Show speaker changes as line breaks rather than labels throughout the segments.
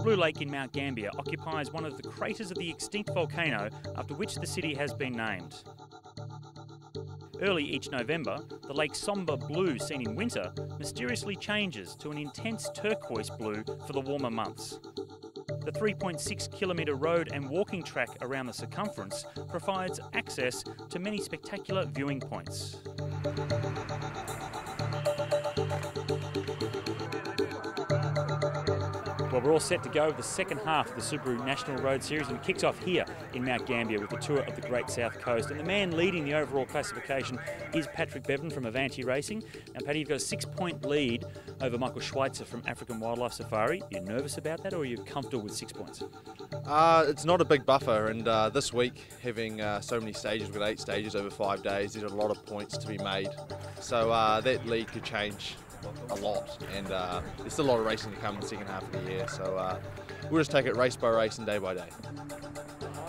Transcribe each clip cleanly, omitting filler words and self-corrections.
Blue Lake in Mount Gambier occupies one of the craters of the extinct volcano after which the city has been named. Early each November, the lake's sombre blue seen in winter mysteriously changes to an intense turquoise blue for the warmer months. The 3.6-kilometre road and walking track around the circumference provides access to many spectacular viewing points. Well, we're all set to go with the second half of the Subaru National Road Series, and it kicks off here in Mount Gambier with the tour of the Great South Coast. And the man leading the overall classification is Patrick Bevan from Avanti Racing. Now, Paddy, you've got a 6-point lead over Michael Schweitzer from African Wildlife Safari. Are you nervous about that, or are you comfortable with 6 points?
It's not a big buffer, and this week, having so many stages, we've got 8 stages over 5 days, there's a lot of points to be made. So that lead could change a lot, and there's still a lot of racing to come in the second half of the year, so we'll just take it race by race and day by day.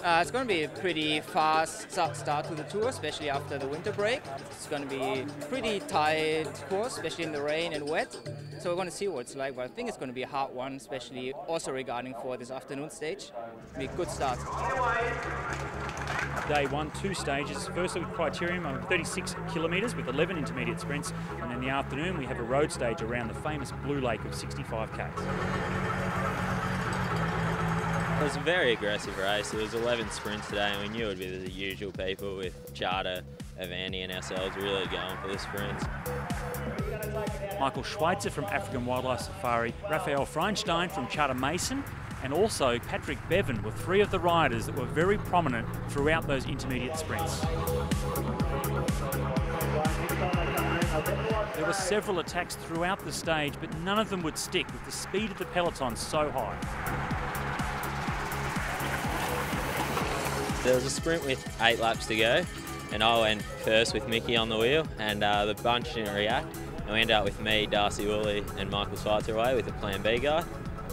It's going to be a pretty fast start to the tour, especially after the winter break. It's going to be a pretty tight course, especially in the rain and wet. So we're going to see what it's like, but I think it's going to be a hard one, especially also regarding for this afternoon stage. It'll be a good start.
Day 1, 2 stages. Firstly with Criterium on 36 kilometres with 11 intermediate sprints, and in the afternoon we have a road stage around the famous Blue Lake of 65k.
It was a very aggressive race. It was 11 sprints today, and we knew it would be the usual people with Charter, Avanti and ourselves really going for the sprints.
Michael Schweitzer from African Wildlife Safari, Raphael Freinstein from Charter Mason, and also Patrick Bevan were 3 of the riders that were very prominent throughout those intermediate sprints. There were several attacks throughout the stage, but none of them would stick with the speed of the peloton so high.
There was a sprint with 8 laps to go, and I went first with Mickey on the wheel, and the bunch didn't react. And we ended up with me, Darcy Woolley and Michael Schweitzer away with the Plan B guy.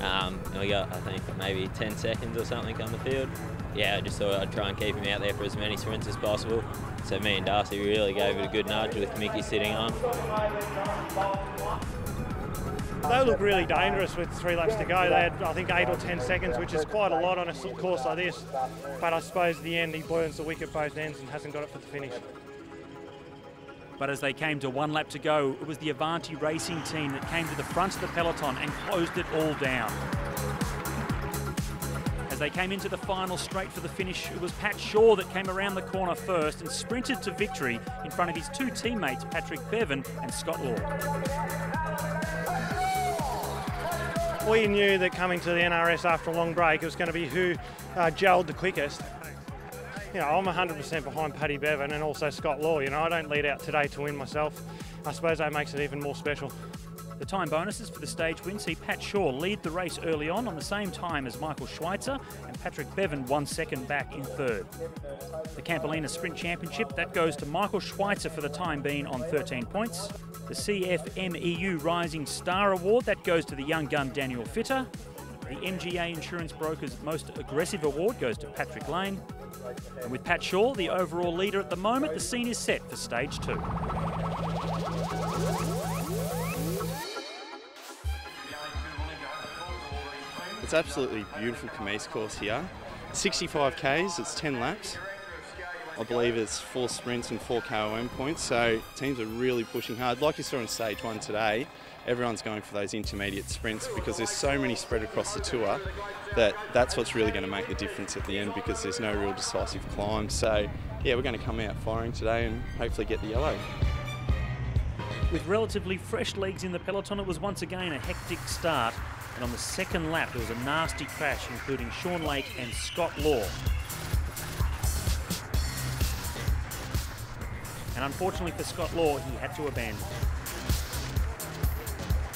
And we got, I think, maybe 10 seconds or something on the field. Yeah, I just thought I'd try and keep him out there for as many sprints as possible. So me and Darcy really gave it a good nudge with Mickey sitting on.
They look really dangerous with 3 laps to go. They had, I think, 8 or 10 seconds, which is quite a lot on a course like this. But I suppose at the end, he burns the wick at both ends and hasn't got it for the finish.
But as they came to 1 lap to go, it was the Avanti Racing team that came to the front of the peloton and closed it all down. As they came into the final straight for the finish, it was Pat Shaw that came around the corner first and sprinted to victory in front of his 2 teammates, Patrick Bevan and Scott Law.
We knew that coming to the NRS after a long break, it was going to be who gelled the quickest. You know, I'm 100% behind Paddy Bevan and also Scott Law. You know, I don't lead out today to win myself. I suppose that makes it even more special.
The time bonuses for the stage win see Pat Shaw lead the race early on the same time as Michael Schweitzer, and Patrick Bevan 1 second back in 3rd. The Campolina Sprint Championship, that goes to Michael Schweitzer for the time being on 13 points. The CFMEU Rising Star Award, that goes to the young gun Daniel Fitter. The MGA Insurance Brokers Most Aggressive Award goes to Patrick Lane. And with Pat Shaw, the overall leader at the moment, the scene is set for stage 2.
It's absolutely beautiful Camise course here. 65 Ks, it's 10 laps. I believe it's 4 sprints and 4 KOM points, so teams are really pushing hard. Like you saw in stage 1 today, everyone's going for those intermediate sprints because there's so many spread across the tour that's what's really going to make the difference at the end, because there's no real decisive climb. So yeah, we're going to come out firing today and hopefully get the yellow.
With relatively fresh legs in the peloton, it was once again a hectic start, and on the second lap there was a nasty crash, including Sean Lake and Scott Law. And unfortunately for Scott Law, he had to abandon.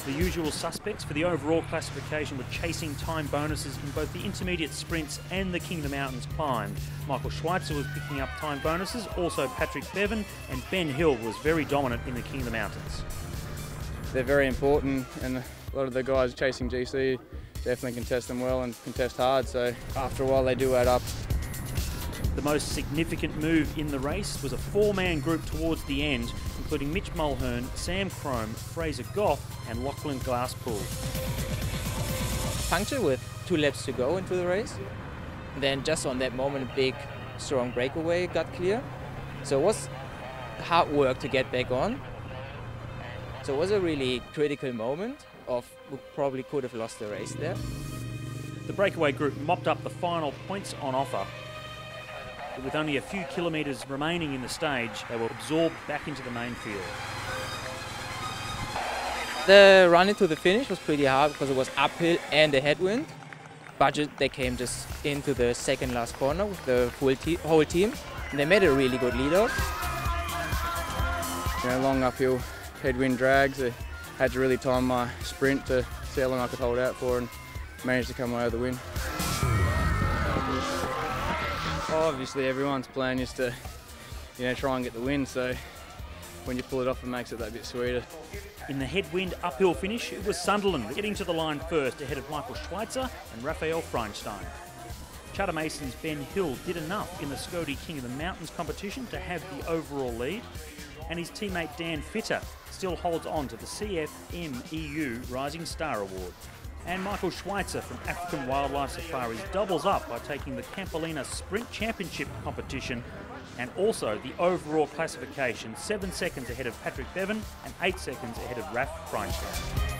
The usual suspects for the overall classification were chasing time bonuses in both the intermediate sprints and the King of the Mountains climb. Michael Schweitzer was picking up time bonuses, also Patrick Bevan, and Ben Hill was very dominant in the King of the Mountains.
They're very important, and a lot of the guys chasing GC definitely contest them well and contest hard, so after a while they do add up.
The most significant move in the race was a 4-man group towards the end, including Mitch Mulhern, Sam Crome, Fraser Goff and Lachlan Glasspool.
puncture with 2 laps to go into the race. And then just on that moment, a big, strong breakaway got clear. So it was hard work to get back on. So it was a really critical moment we probably could have lost the race there.
The breakaway group mopped up the final points on offer. But with only a few kilometres remaining in the stage, they were absorbed back into the main field.
The run into the finish was pretty hard because it was uphill and a headwind. But they came just into the second last corner with the whole team. And they made a really good lead out.
You know, long uphill headwind drags. I had to really time my sprint to see how long I could hold out for and managed to come away with the win. Obviously everyone's plan is to, you know, try and get the win, so when you pull it off it makes it that bit sweeter.
In the headwind uphill finish, it was Sunderland getting to the line first ahead of Michael Schweitzer and Raphael Freinstein. Charter Mason's Ben Hill did enough in the Scody King of the Mountains competition to have the overall lead, and his teammate Dan Fitter still holds on to the CFM EU Rising Star Award. And Michael Schweitzer from African Wildlife Safaris doubles up by taking the Campolina Sprint Championship competition and also the overall classification, 7 seconds ahead of Patrick Bevan and 8 seconds ahead of Raph Freinstein.